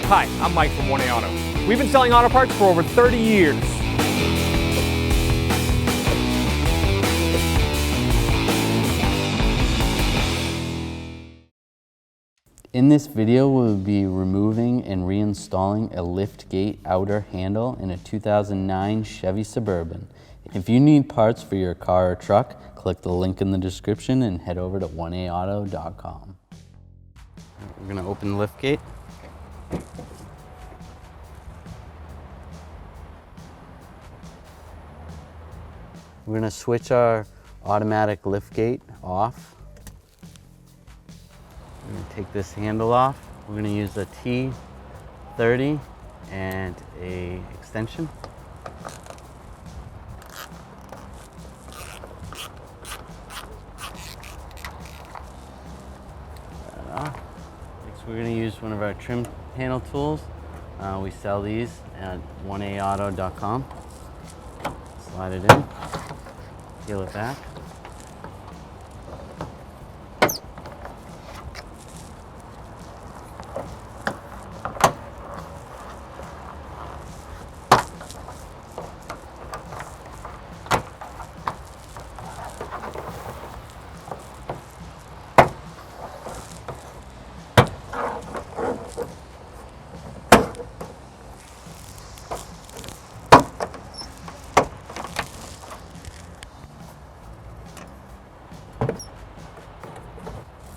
Hi, I'm Mike from 1A Auto. We've been selling auto parts for over 30 years. In this video, we'll be removing and reinstalling a lift gate outer handle in a 2009 Chevy Suburban. If you need parts for your car or truck, click the link in the description and head over to 1aauto.com. We're going to open the lift gate. We're going to switch our automatic lift gate off. We're going to take this handle off. We're going to use a T30 and a extension. Next, we're going to use one of our trim panel tools. We sell these at 1aauto.com. Slide it in, peel it back.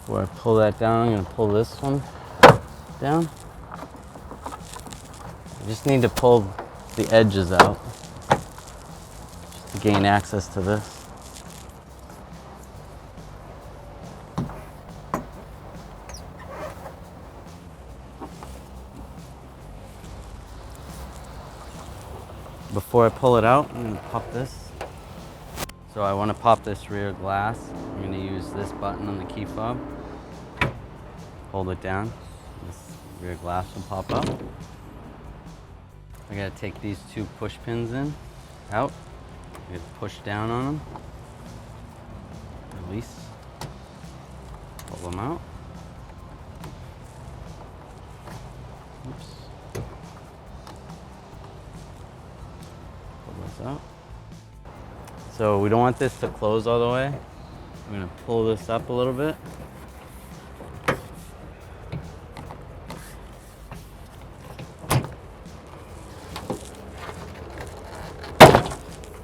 Before I pull that down, I'm going to pull this one down. I just need to pull the edges out just to gain access to this. Before I pull it out, I'm going to pop this. So I want to pop this rear glass. I'm going to use this button on the key fob. Hold it down. This rear glass will pop up. I got to take these two push pins out. I got to push down on them. Release. Pull them out. Oops. Pull this out. So we don't want this to close all the way. I'm going to pull this up a little bit.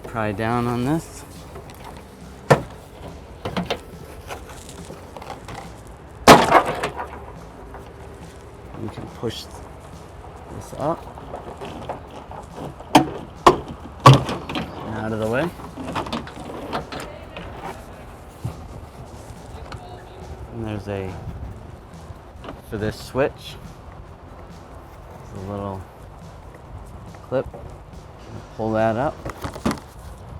Pry down on this. We can push this up and out of the way. And there's for this switch, there's a little clip. Pull that up,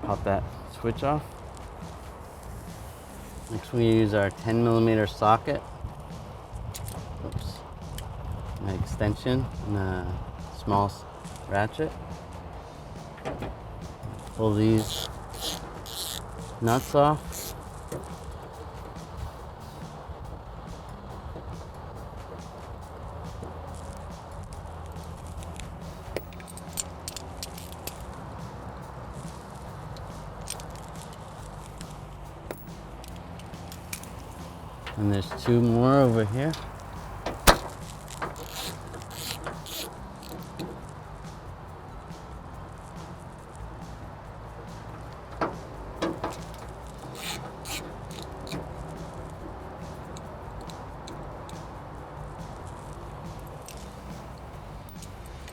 pop that switch off. Next we use our 10mm socket. Oops. An extension and a small ratchet. Pull these nuts off. And there's two more over here.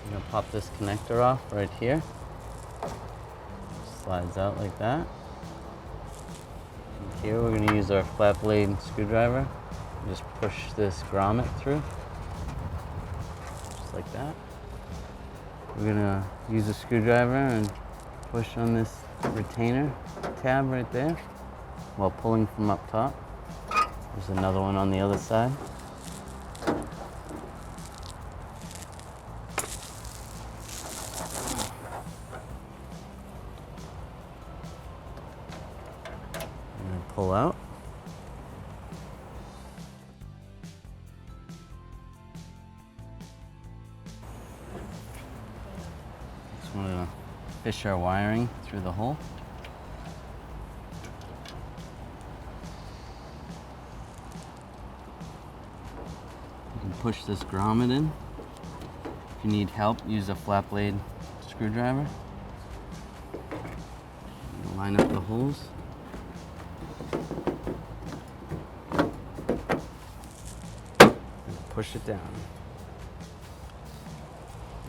I'm going to pop this connector off right here. Slides out like that. Here we're going to use our flat blade screwdriver. Just push this grommet through, just like that. We're going to use a screwdriver and push on this retainer tab right there while pulling from up top. There's another one on the other side. Pull out. fish our wiring through the hole. You can push this grommet in. If you need help, use a flat blade screwdriver. Line up the holes. And push it down.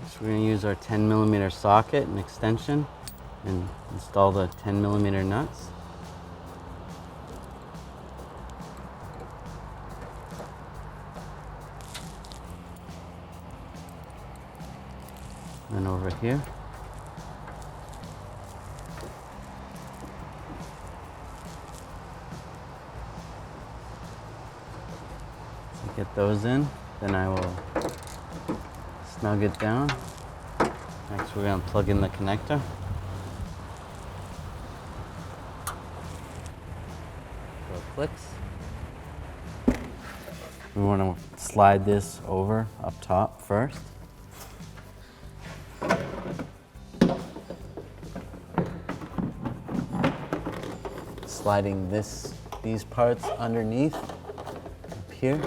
So we're going to use our 10mm socket and extension and install the 10mm nuts. And over here. So get those in, then I will snug it down. Next we're going to plug in the connector. So it clicks. We want to slide this over up top first. Sliding these parts underneath up here.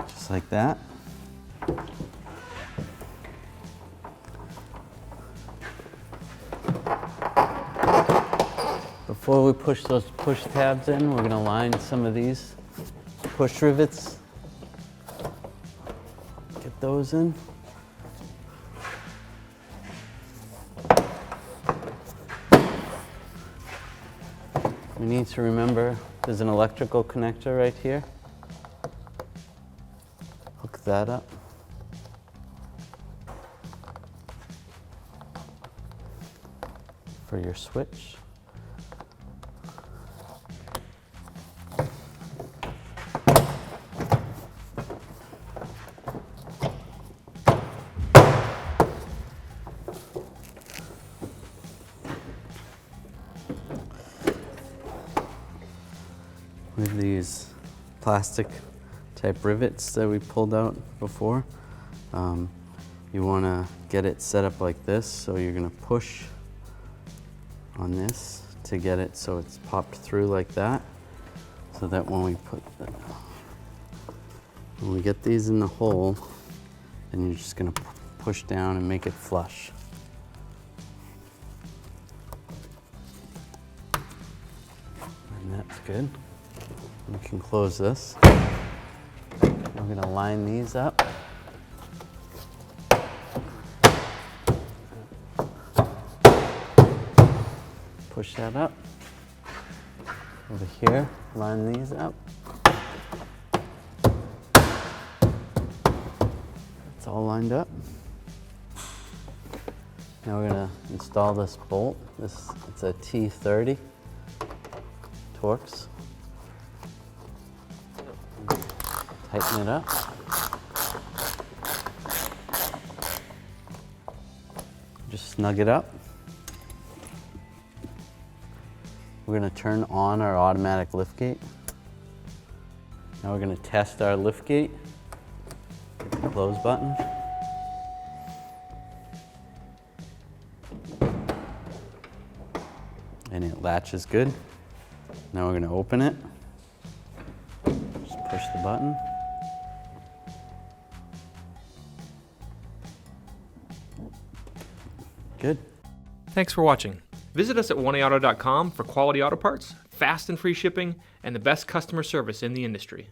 Just like that. Before we push those push tabs in, we're going to line some of these push rivets. Get those in. We need to remember there's an electrical connector right here. Hook that up. For your switch. With these plastic type rivets that we pulled out before, you want to get it set up like this. So you're going to push on this to get it so it's popped through like that, so that when we get these in the hole, then you're just going to push down and make it flush. And that's good. We can close this. We're going to line these up. Push that up. Over here, line these up. It's all lined up. Now we're going to install this bolt. It's a T30 Torx. Tighten it up. Just snug it up. We're going to turn on our automatic liftgate. Now we're going to test our liftgate. Hit the close button. And it latches good. Now we're going to open it. Just push the button. Good. Thanks for watching. Visit us at oneauto.com for quality auto parts, fast and free shipping, and the best customer service in the industry.